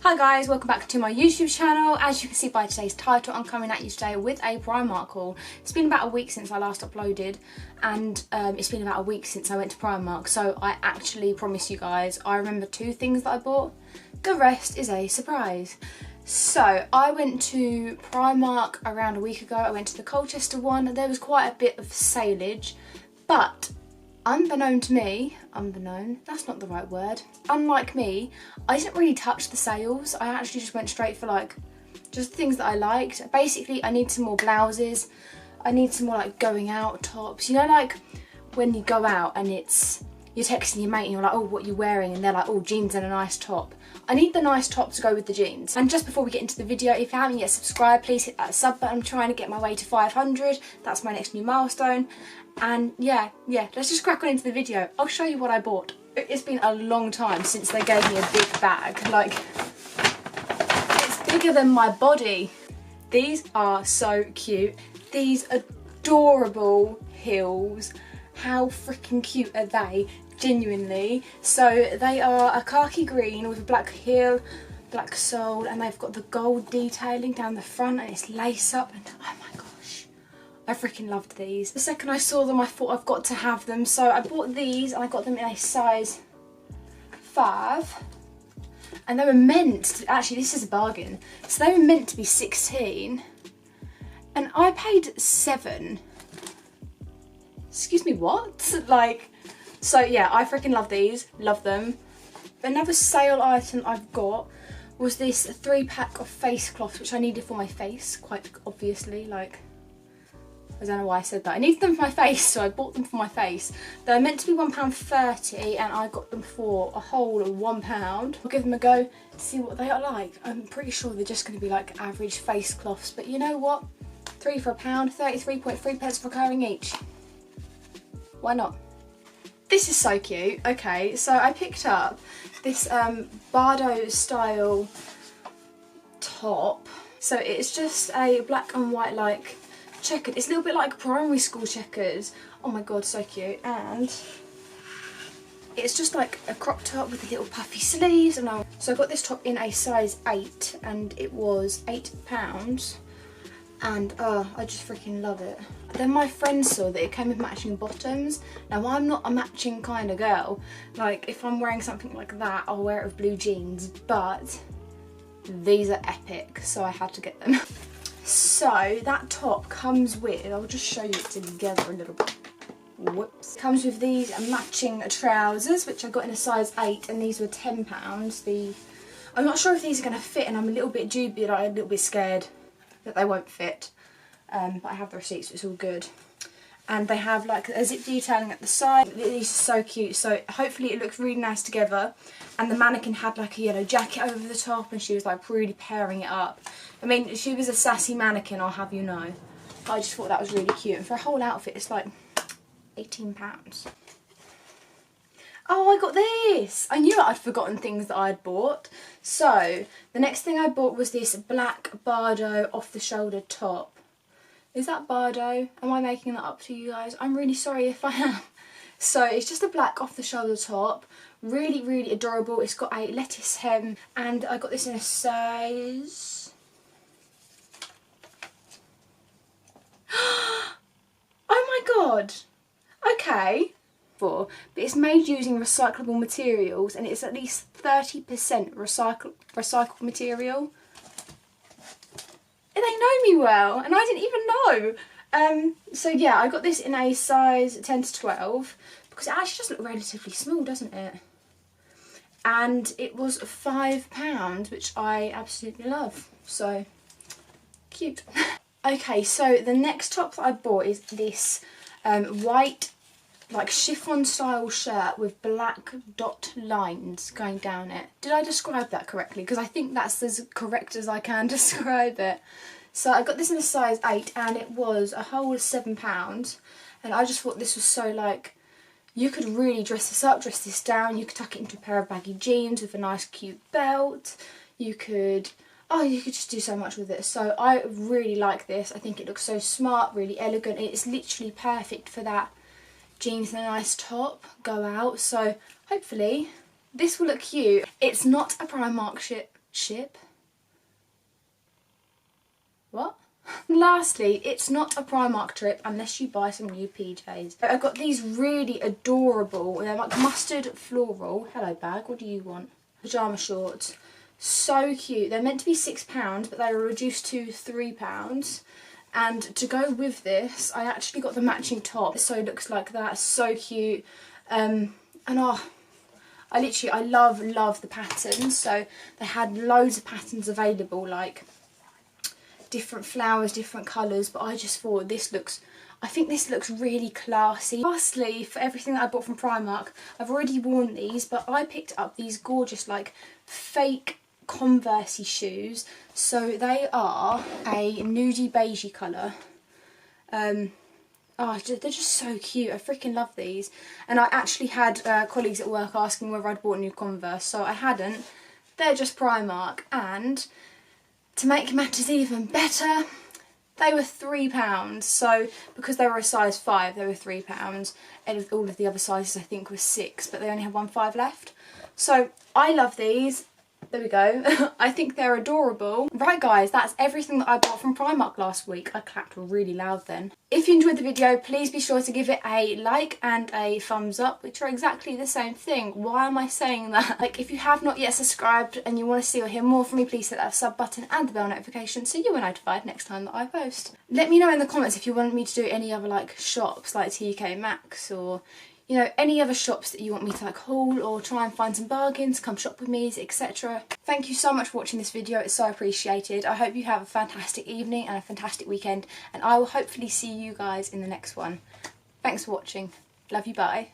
Hi guys, welcome back to my YouTube channel. As you can see by today's title, I'm coming at you today with a Primark haul. It's been about a week since I last uploaded, and it's been about a week since I went to Primark, so I actually promise you guys I remember 2 things that I bought. The rest is a surprise. So I went to Primark around a week ago. I went to the Colchester one. There was quite a bit of saleage, but unbeknown to me, that's not the right word. Unlike me, I didn't really touch the sales. I actually just went straight for like, just things that I liked. Basically, I need some more blouses. I need some more like going out tops. You know, like when you go out and you're texting your mate and you're like, oh, what are you wearing? And they're like, oh, jeans and a nice top. I need the nice top to go with the jeans. And just before we get into the video, if you haven't yet subscribed, please hit that sub button. I'm trying to get my way to 500. That's my next new milestone. And yeah, let's just crack on into the video. I'll show you what I bought. It's been a long time since they gave me a big bag. Like, it's bigger than my body. These are so cute. These adorable heels. How freaking cute are they? Genuinely. So they are a khaki green with a black heel, black sole, and they've got the gold detailing down the front, and it's lace up, and oh my gosh, I freaking loved these. The second I saw them I thought I've got to have them, so I bought these and I got them in a size 5, and they were meant to, actually this is a bargain, so they were meant to be 16 and I paid 7. Excuse me, what? Like, so yeah, I freaking love these, love them. Another sale item I've got was this 3-pack of face cloths, which I needed for my face, quite obviously. Like, I don't know why I said that. I needed them for my face, so I bought them for my face. They're meant to be £1.30 and I got them for a whole £1. I'll give them a go, see what they are like. I'm pretty sure they're just going to be like average face cloths, but you know what? 3 for £1, 33.3 pence recurring each. Why not? This is so cute. Okay, so I picked up this Bardo style top. So it's just a black and white like checkered. It's a little bit like primary school checkers. Oh my god, so cute. And it's just like a crop top with the little puffy sleeves. And so I got this top in a size 8 and it was £8. And I just freaking love it. Then my friend saw that it came with matching bottoms. Now I'm not a matching kind of girl. Like if I'm wearing something like that, I'll wear it with blue jeans, but these are epic, so I had to get them. So that top comes with, I'll just show you it together a little bit. Whoops. Comes with these matching trousers, which I got in a size 8, and these were £10. I'm not sure if these are going to fit, and I'm a little bit dubious, I'm a little bit scared that they won't fit, but I have the receipts, so it's all good. And they have like a zip detailing at the side. These are so cute, so hopefully it looks really nice together. And the mannequin had like a yellow jacket over the top, and she was like really pairing it up. I mean, she was a sassy mannequin, I'll have you know. I just thought that was really cute, and for a whole outfit it's like £18. Oh, I got this! I knew I'd forgotten things that I'd bought. So, the next thing I bought was this black Bardo off-the-shoulder top. Is that Bardo? Am I making that up to you guys? I'm really sorry if I am. So, it's just a black off-the-shoulder top. Really, really adorable. It's got a lettuce hem, and I got this in a size... Oh my god! Okay. But it's made using recyclable materials, and it's at least 30% recycled material. They know me well, and I didn't even know. So yeah, I got this in a size 10 to 12 because it actually does look relatively small, doesn't it? And it was £5, which I absolutely love. So cute. Okay, so the next top that I bought is this white like chiffon style shirt with black dot lines going down it. Did I describe that correctly? Because I think that's as correct as I can describe it. So I got this in a size 8 and it was a whole £7, and I just thought this was so like, you could really dress this up, dress this down. You could tuck it into a pair of baggy jeans with a nice cute belt. You could just do so much with it. So I really like this. I think it looks so smart, really elegant. It's literally perfect for that jeans and a nice top, go out. So hopefully this will look cute. It's not a Primark ship. What? Lastly, it's not a Primark trip unless you buy some new PJs. I got these really adorable, they're like mustard floral. Hello bag, what do you want? Pyjama shorts. So cute. They're meant to be £6, but they were reduced to £3. And to go with this, I actually got the matching top. So it looks like that. So cute. I love the patterns. So they had loads of patterns available, like different flowers, different colours, but I just thought I think this looks really classy. Lastly, for everything that I bought from Primark, I've already worn these, but I picked up these gorgeous like fake Converse-y shoes. So they are a nudie beigey colour. They're just so cute. I freaking love these. And I actually had colleagues at work asking whether I'd bought new Converse, so I hadn't. They're just Primark, and to make matters even better, they were £3. So because they were a size 5, they were £3. And all of the other sizes I think were 6, but they only have 1 5 left. So I love these. There we go. I think they're adorable. Right guys, that's everything that I bought from Primark last week. I clapped really loud then. If you enjoyed the video, please be sure to give it a like and a thumbs up, which are exactly the same thing. Why am I saying that? Like, if you have not yet subscribed and you want to see or hear more from me, please hit that sub button and the bell notification so you are notified next time that I post. Let me know in the comments if you want me to do any other like shops like TK Maxx, or you know, any other shops that you want me to like haul or try and find some bargains, come shop with me, etc. Thank you so much for watching this video, it's so appreciated. I hope you have a fantastic evening and a fantastic weekend, and I will hopefully see you guys in the next one. Thanks for watching. Love you, bye.